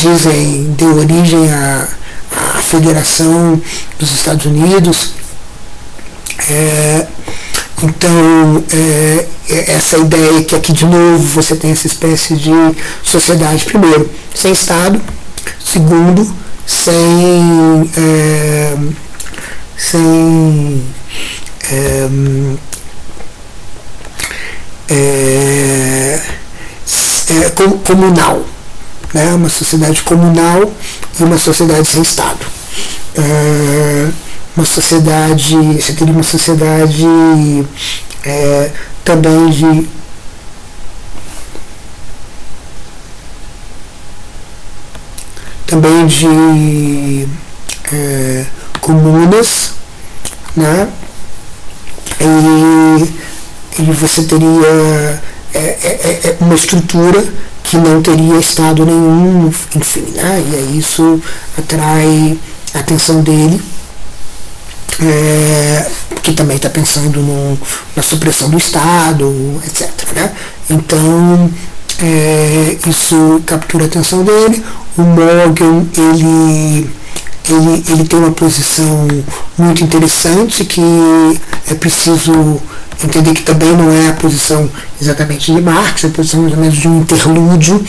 deu origem à Federação dos Estados Unidos. Então, essa ideia que aqui de novo você tem essa espécie de sociedade, primeiro, sem Estado, segundo, com comunal, né? Uma sociedade comunal e uma sociedade sem Estado. Uma sociedade, você teria uma sociedade também de comunas, né? E você teria uma estrutura que não teria Estado nenhum, enfim, né? E aí isso atrai a atenção dele, que também está pensando na supressão do Estado, etc. Né? Então, isso captura a atenção dele. O Morgan, ele tem uma posição muito interessante, que é preciso entender que também não é a posição exatamente de Marx, é a posição mais ou menos de um interlúdio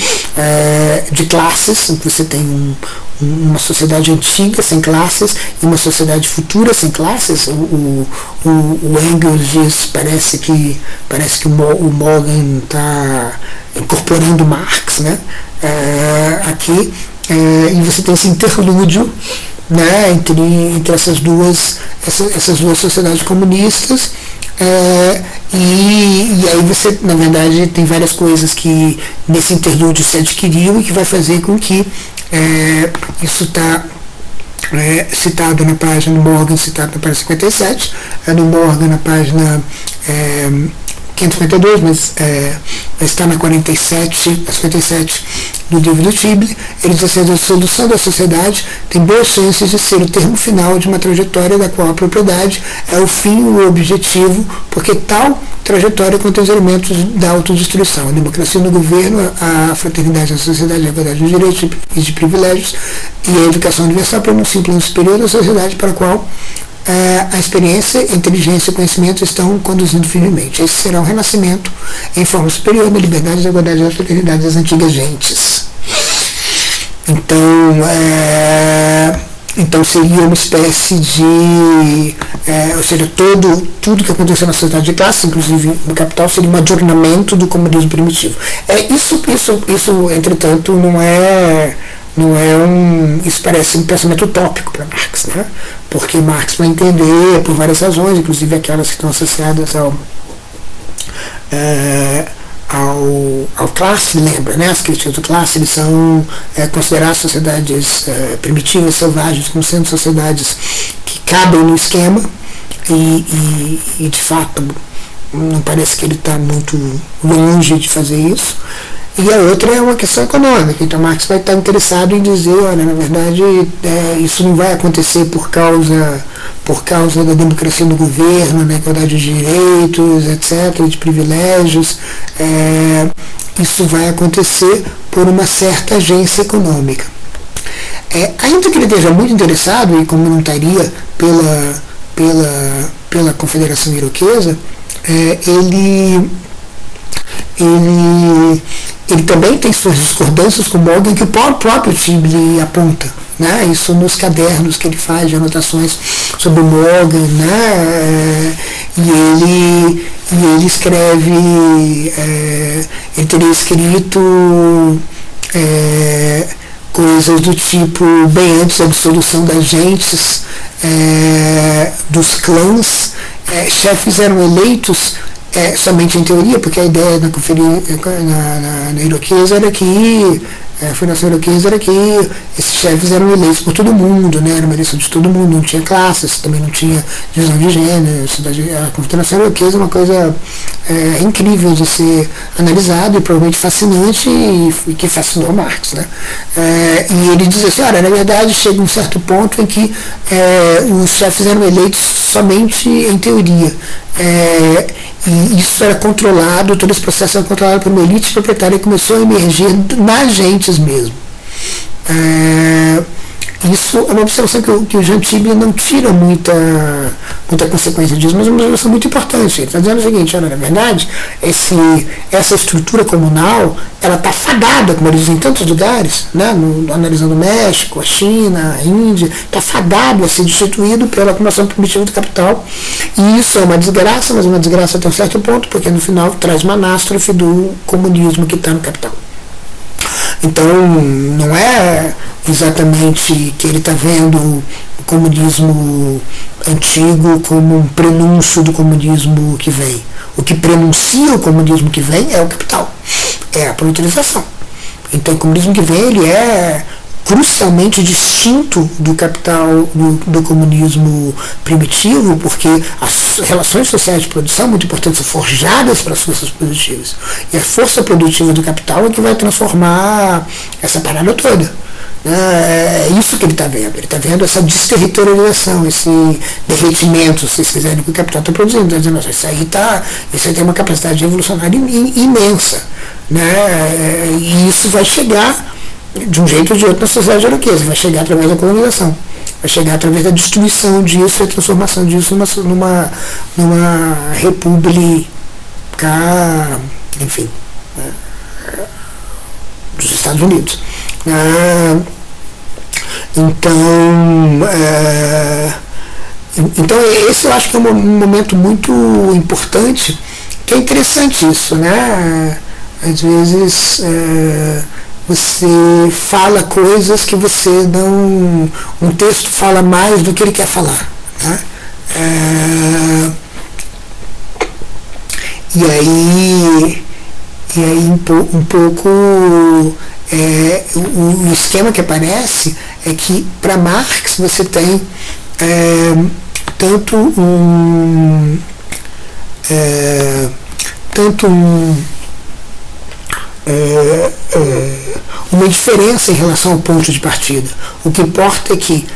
de classes. Você tem uma sociedade antiga sem classes e uma sociedade futura sem classes. O Engels diz, parece que o Morgan está incorporando Marx, né? Aqui, e você tem esse interlúdio, né, entre essas duas sociedades comunistas. E aí você, na verdade, tem várias coisas que nesse interlúdio se adquiriu e que vai fazer com que isso está citado na página do Morgan, citado na página 57, no Morgan na página 552, mas está na 47, a 57 do livro do Tibli. Ele diz assim: a solução da sociedade tem boas chances de ser o termo final de uma trajetória da qual a propriedade é o fim, o objetivo, porque tal trajetória contém os elementos da autodestruição: a democracia no governo, a fraternidade na sociedade, a igualdade de direitos e de privilégios, e a educação universal pronuncia um plano superior da sociedade para a qual a experiência, a inteligência e o conhecimento estão conduzindo firmemente. Esse será um renascimento em forma superior da liberdade, da igualdade e da fraternidade das antigas gentes. Então seria uma espécie de, ou seja, tudo que aconteceu na sociedade de classe, inclusive no capital, seria um adornamento do comunismo primitivo. Isso, entretanto, isso parece um pensamento utópico para Marx, né? Porque Marx vai entender, por várias razões, inclusive aquelas que estão associadas ao Classe, lembra, né? As críticas do Classe, eles são considerar as sociedades primitivas, selvagens, como sendo sociedades que cabem no esquema, e de fato não parece que ele está muito longe de fazer isso. E a outra é uma questão econômica. Então Marx vai estar interessado em dizer, olha, na verdade, isso não vai acontecer por causa da democracia no governo, da igualdade de direitos, etc., de privilégios. Isso vai acontecer por uma certa agência econômica. Ainda que ele esteja muito interessado, e como não estaria pela Confederação Iroquesa, ele também tem suas discordâncias com Morgan, que o próprio Tibli aponta, né? Isso nos cadernos que ele faz de anotações sobre Morgan, né? E ele escreve, ele teria escrito coisas do tipo, bem antes da dissolução das gentes, dos clãs, chefes eram eleitos somente em teoria, porque a ideia na Iroquesa era que a Fundação Iroquesa era que esses chefes eram eleitos por todo mundo, né? Era uma eleição de todo mundo, não tinha classes, também não tinha divisão de gênero. A Confederação Iroquesa é uma coisa incrível de ser analisado e provavelmente fascinante, e que fascinou Marx, né? E ele diz assim, olha, na verdade chega um certo ponto em que os chefes eram eleitos somente em teoria. E isso era controlado, todo esse processo era controlado por uma elite proprietária que começou a emergir nas gentes mesmo. Isso é uma observação que o Jean Tibli não tira muita consequência disso, mas é uma observação muito importante. Ele está dizendo o seguinte, olha, na verdade, essa estrutura comunal, ela está fadada, como eles dizem em tantos lugares, né? Analisando o México, a China, a Índia, está fadado a ser destituído pela acumulação primitiva do capital. E isso é uma desgraça, mas uma desgraça até um certo ponto, porque no final traz uma anástrofe do comunismo que está no capital. Então, não é exatamente que ele está vendo o comunismo antigo como um prenúncio do comunismo que vem. O que prenuncia o comunismo que vem é o capital, é a produtivização. Então, o comunismo que vem, ele é crucialmente distinto do capital, do comunismo primitivo, porque as relações sociais de produção, muito importantes, são forjadas pelas forças produtivas. E a força produtiva do capital é que vai transformar essa parada toda. É isso que ele está vendo. Ele está vendo essa desterritorialização, esse derretimento, se vocês quiserem, que o capital está produzindo. Está dizendo, isso aí tem uma capacidade revolucionária imensa. Né? E isso vai chegar de um jeito ou de outro na sociedade iraquiana, vai chegar através da colonização, vai chegar através da destruição disso e a transformação disso numa república, enfim, dos Estados Unidos. Então esse eu acho que é um momento muito importante, que é interessante isso, né? Às vezes você fala coisas que você não... Um texto fala mais do que ele quer falar. Né? E aí um pouco o esquema que aparece é que para Marx você tem uma diferença em relação ao ponto de partida. O que importa é que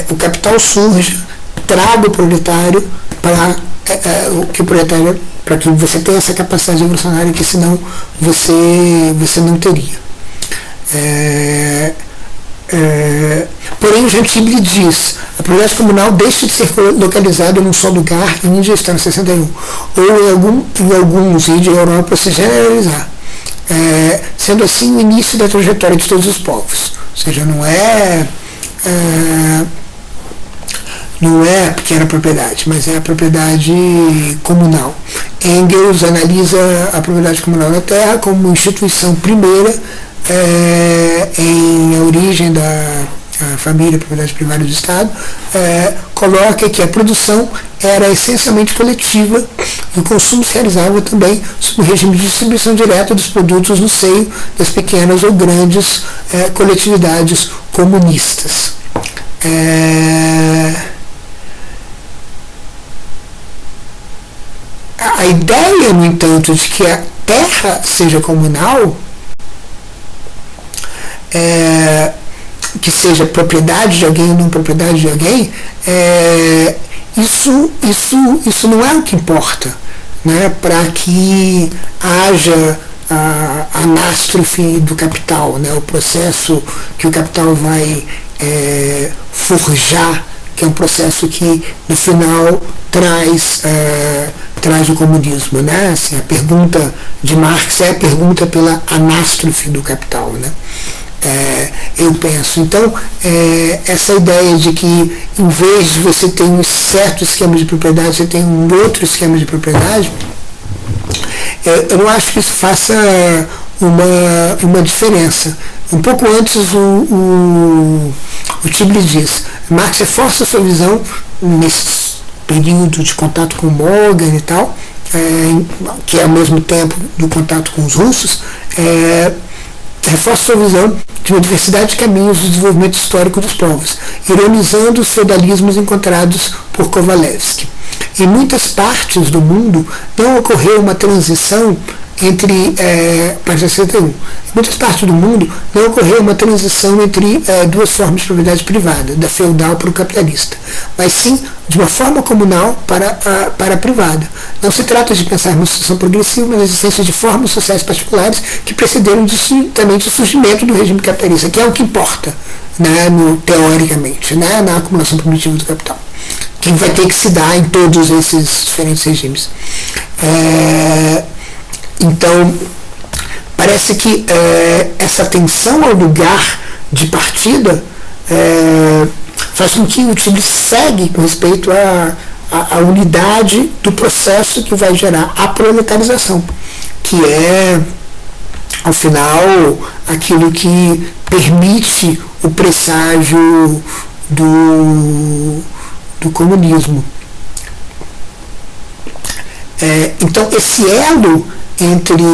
o capital surge, traga o proletário para que você tenha essa capacidade revolucionária que senão você não teria. Porém, o Gentile diz: a propriedade comunal deixa de ser localizada num só lugar, e Índia está no 61, ou em alguns, e de Europa se generalizar. Sendo assim o início da trajetória de todos os povos. Ou seja, não é a pequena propriedade, mas é a propriedade comunal. Engels analisa a propriedade comunal da terra como instituição primeira em a origem da família, propriedade privada do Estado, coloca que a produção era essencialmente coletiva e o consumo se realizava também sob o regime de distribuição direta dos produtos no seio das pequenas ou grandes coletividades comunistas. A ideia, no entanto, de que a terra seja comunal, que seja propriedade de alguém ou não propriedade de alguém, isso não é o que importa, né, para que haja a anástrofe do capital, né, o processo que o capital vai forjar, que é um processo que no final traz o comunismo, né? Assim, a pergunta de Marx é a pergunta pela anástrofe do capital, né? Eu penso. Então, essa ideia de que, em vez de você ter um certo esquema de propriedade, você tem um outro esquema de propriedade, eu não acho que isso faça uma diferença. Um pouco antes, o Tibli diz: Marx reforça a sua visão nesse período de contato com Morgan e tal, que é ao mesmo tempo do contato com os russos, reforça sua visão de uma diversidade de caminhos do desenvolvimento histórico dos povos, ironizando os feudalismos encontrados por Kovalevsky. Em muitas partes do mundo não ocorreu uma transição página 61. Em muitas partes do mundo não ocorreu uma transição entre duas formas de propriedade privada, da feudal para o capitalista, mas sim de uma forma comunal para a privada. Não se trata de pensar numa situação progressiva, mas na existência de formas sociais particulares que precederam distintamente o surgimento do regime capitalista, que é o que importa, né, teoricamente, né, na acumulação primitiva do capital, que vai ter que se dar em todos esses diferentes regimes. Então, parece que essa atenção ao lugar de partida faz com que o Tibli segue com respeito à unidade do processo que vai gerar a proletarização, que é ao final, aquilo que permite o presságio do comunismo. Então, esse elo entre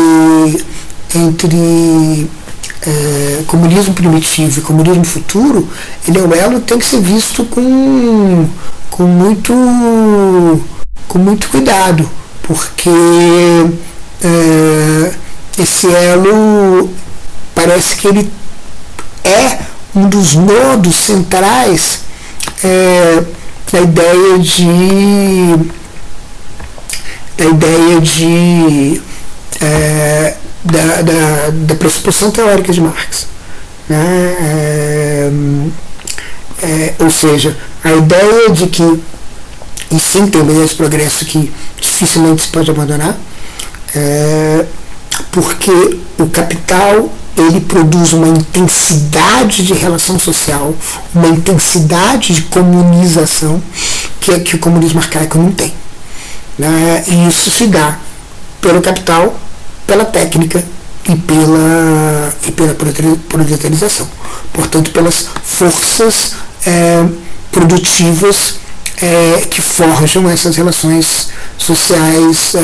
comunismo primitivo e comunismo futuro, ele é um elo que tem que ser visto com muito cuidado, porque esse elo parece que ele é um dos nodos centrais da ideia da pressuposição teórica de Marx, né? Ou seja, a ideia de que, e sim, tem um progresso que dificilmente se pode abandonar, porque o capital ele produz uma intensidade de relação social, uma intensidade de comunização que o comunismo arcaico não tem, né? E isso se dá pelo capital, pela técnica e pela proletarização, portanto pelas forças produtivas que forjam essas relações sociais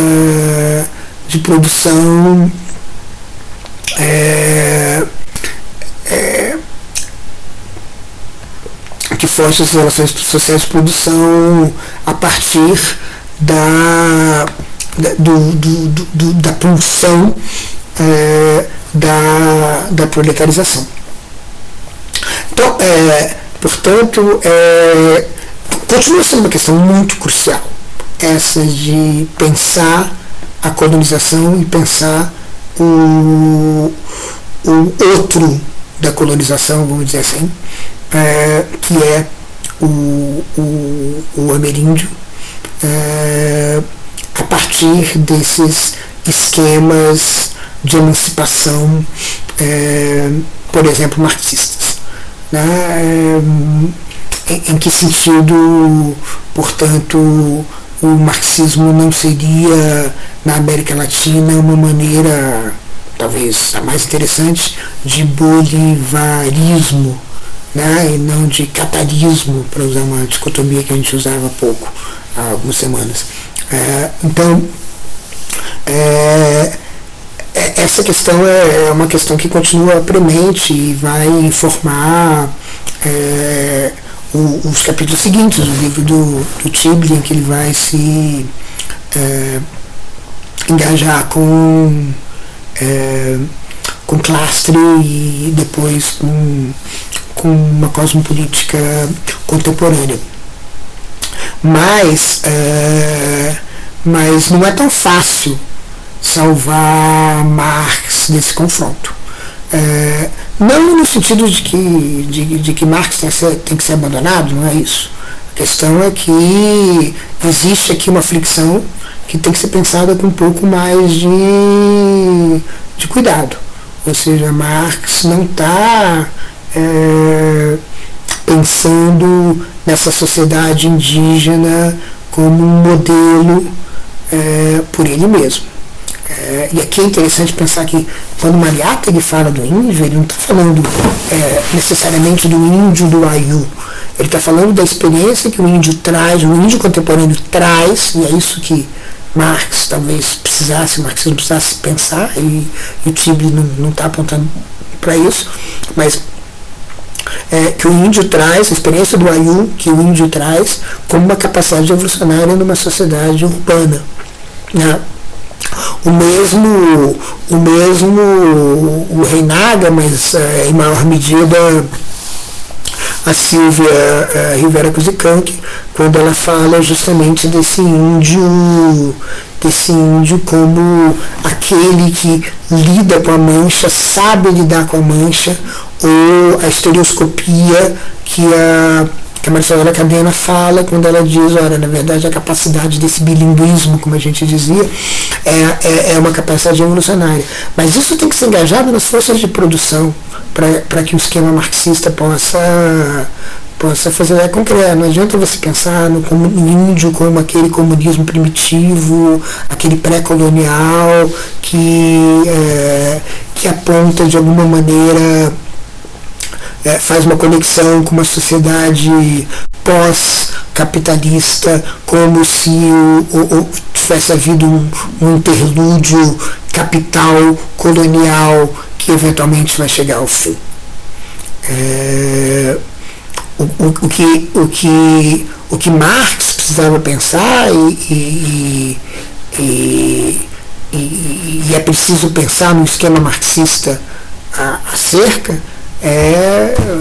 de produção que forjam essas relações sociais de produção a partir da pulsão da proletarização. Então, portanto, continua sendo uma questão muito crucial essa de pensar a colonização e pensar o outro da colonização, vamos dizer assim, que é o ameríndio, a partir desses esquemas de emancipação, por exemplo, marxistas, né? Em que sentido, portanto, o marxismo não seria, na América Latina, uma maneira, talvez a mais interessante, de bolivarismo, né? E não de catarismo, para usar uma dicotomia que a gente usava há pouco, há algumas semanas. Então, essa questão é uma questão que continua premente e vai informar os capítulos seguintes do livro do Tibli, em que ele vai se engajar com Clastre e depois com uma cosmopolítica contemporânea. Mas não é tão fácil salvar Marx desse confronto. Não no sentido de que Marx tem que ser abandonado, não é isso. A questão é que existe aqui uma fricção que tem que ser pensada com um pouco mais de cuidado. Ou seja, Marx não está pensando nessa sociedade indígena como um modelo por ele mesmo. E aqui é interessante pensar que quando Mariátegui ele fala do índio, ele não está falando necessariamente do índio do Ayu. Ele está falando da experiência que o índio traz, o índio contemporâneo traz, e é isso que Marx talvez precisasse, o marxismo precisasse pensar, e o Tibli não está apontando para isso, mas que o índio traz, a experiência do Ayu que o índio traz como uma capacidade evolucionária numa sociedade urbana, né? O mesmo o Reinaga, mas em maior medida a Silvia Rivera Cusicanqui, quando ela fala justamente desse índio como aquele que lida com a mancha, sabe lidar com a mancha, ou a estereoscopia que a Marcela Cadena fala quando ela diz, olha, na verdade a capacidade desse bilinguismo, como a gente dizia, é uma capacidade evolucionária. Mas isso tem que ser engajado nas forças de produção para que o esquema marxista possa fazer concreto. Não adianta você pensar no índio como aquele comunismo primitivo, aquele pré-colonial que aponta de alguma maneira, faz uma conexão com uma sociedade pós-capitalista, como se tivesse havido um interlúdio capital colonial que eventualmente vai chegar ao fim. O que Marx precisava pensar e é preciso pensar no esquema marxista acerca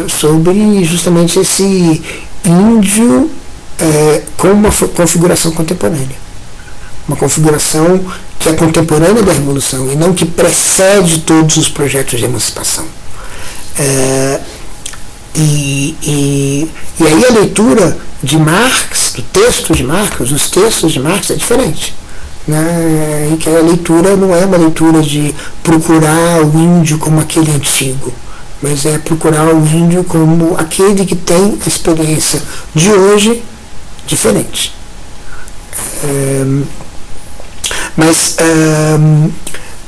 sobre justamente esse índio com uma configuração contemporânea. Uma configuração que é contemporânea da Revolução e não que precede todos os projetos de emancipação. E aí a leitura de Marx, do texto de Marx, os textos de Marx é diferente. Né? Em que a leitura não é uma leitura de procurar o índio como aquele antigo, mas é procurar o índio como aquele que tem a experiência de hoje diferente.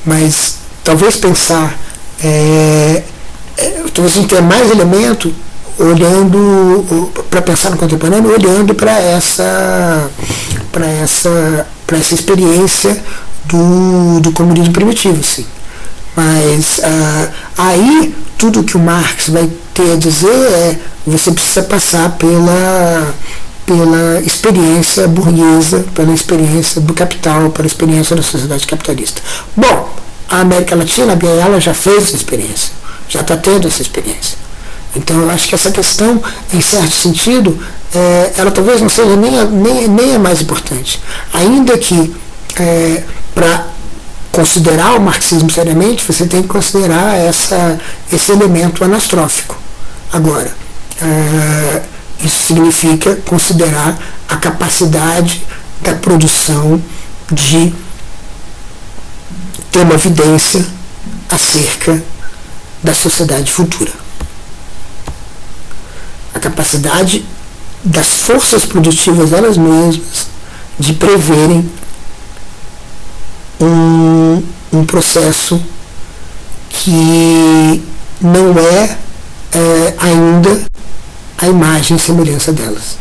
Mas talvez pensar, talvez a gente tenha mais elemento olhando para pensar no contemporâneo, olhando para essa experiência do comunismo primitivo, sim. Mas aí tudo que o Marx vai ter a dizer é: você precisa passar pela experiência burguesa, pela experiência do capital, pela experiência da sociedade capitalista. Bom, a América Latina, ela já fez essa experiência, já está tendo essa experiência. Então eu acho que essa questão, em certo sentido, ela talvez não seja nem a mais importante. Ainda que, para considerar o marxismo seriamente, você tem que considerar esse elemento anastrófico. Agora, isso significa considerar a capacidade da produção de ter uma evidência acerca da sociedade futura. A capacidade das forças produtivas elas mesmas de preverem um processo que não é ainda a imagem e semelhança delas.